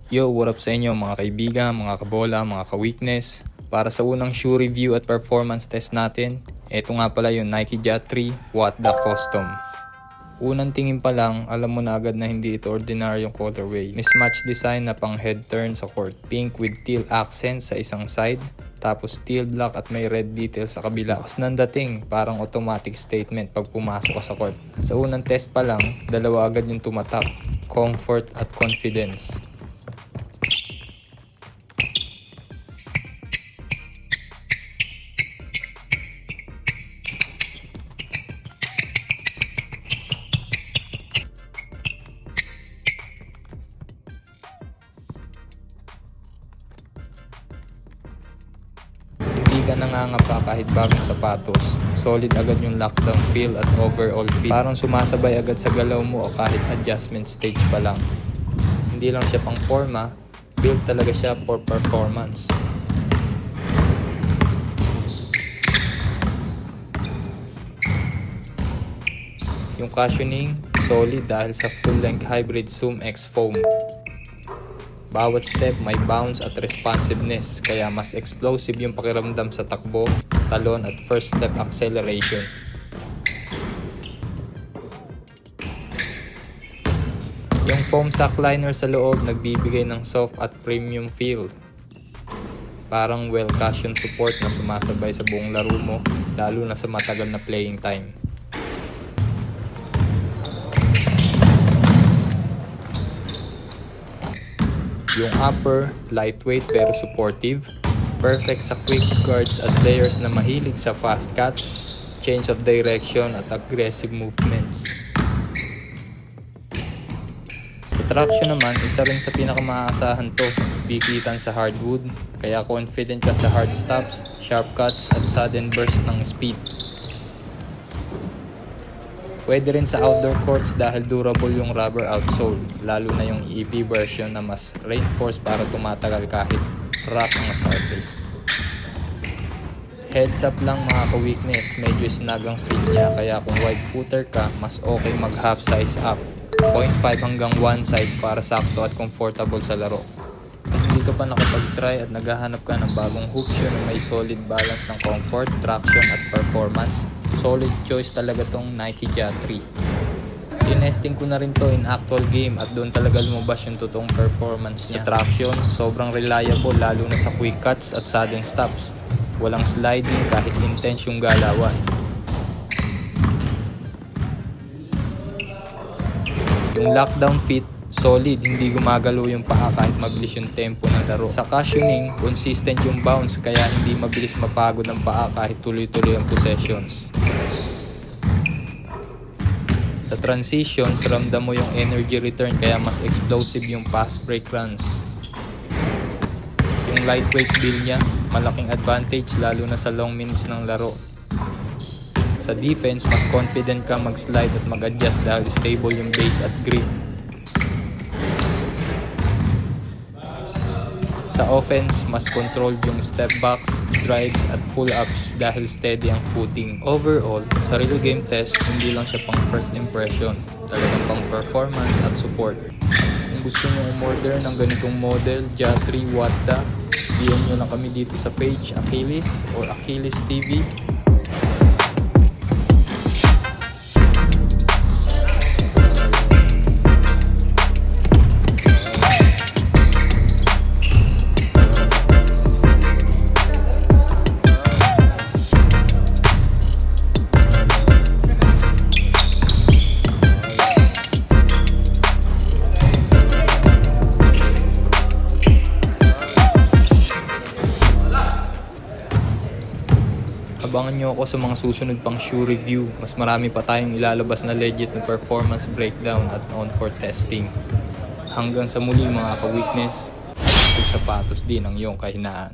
Yo, what up sa inyo mga kaibigan, mga kabola, mga ka-weakness. Para sa unang shoe review at performance test natin, ito nga pala yung Nike Jat 3 Wattda Custom. Unang tingin pa lang, alam mo na agad na hindi ito ordinaryong colorway. Mismatch design na pang head turn sa court. Pink with teal accents sa isang side, tapos teal black at may red details sa kabila. Kas nandating, parang automatic statement pag pumasok ka sa court. Sa unang test pa lang, dalawa agad yung tumatak, comfort at confidence. Hindi ka nangangapa kahit bagong sapatos. Solid agad yung lockdown feel at overall fit. Parang sumasabay agad sa galaw mo o kahit adjustment stage pa lang. Hindi lang siya pang forma, built talaga siya for performance. Yung cushioning, solid dahil sa full-length hybrid Zoom X foam. Bawat step may bounce at responsiveness, kaya mas explosive yung pakiramdam sa takbo, talon at first step acceleration. Yung foam sack liner sa loob nagbibigay ng soft at premium feel. Parang well-cushioned support na sumasabay sa buong laro mo, lalo na sa matagal na playing time. Yung upper, lightweight pero supportive. Perfect sa quick guards at players na mahilig sa fast cuts, change of direction at aggressive movements. Sa traction naman, isa rin sa pinakamaasahan to. Bikitan sa hardwood, kaya confident ka sa hard stops, sharp cuts at sudden burst ng speed. Pwede rin sa outdoor courts dahil durable yung rubber outsole, lalo na yung EV version na mas reinforced para tumatagal kahit rough ang surface. Heads up lang mga ka-weakness, medyo snag ang fit niya, kaya kung wide footer ka, mas okay mag half size up. 0.5 hanggang 1 size para sakto at comfortable sa laro. Kung hindi ka pa nakapag-try at naghahanap ka ng bagong hoop shoe na may solid balance ng comfort, traction at performance, solid choice talaga tong Nike Jat 3. Tinesting ko na rin to in actual game at doon talaga lumabas yung totoong performance niya. Sa traction, sobrang reliable lalo na sa quick cuts at sudden stops. Walang sliding kahit intense yung galawan. Yung lockdown fit, solid, hindi gumagalaw yung paa kahit mabilis yung tempo ng laro. Sa cushioning, consistent yung bounce kaya hindi mabilis mapagod ang paa kahit tuloy-tuloy ang possessions. Sa transitions, ramdam mo yung energy return kaya mas explosive yung fast break runs. Yung lightweight build niya, malaking advantage lalo na sa long minutes ng laro. Sa defense, mas confident ka mag-slide at mag-adjust dahil stable yung base at grip. Sa offense, mas controlled yung step backs, drives at pull-ups dahil steady ang footing. Overall, sa real game test, hindi lang siya pang first impression, talagang pang performance at support. Kung gusto nyo umorder ng ganitong model, Jat 3 Wattda, PM nyo lang kami dito sa page Achilles or Achilles TV. Abangan nyo ako sa mga susunod pang shoe review. Mas marami pa tayong ilalabas na legit na performance breakdown at on-court testing. Hanggang sa muli mga ka-weakness, sapatos din ang iyong kahinaan.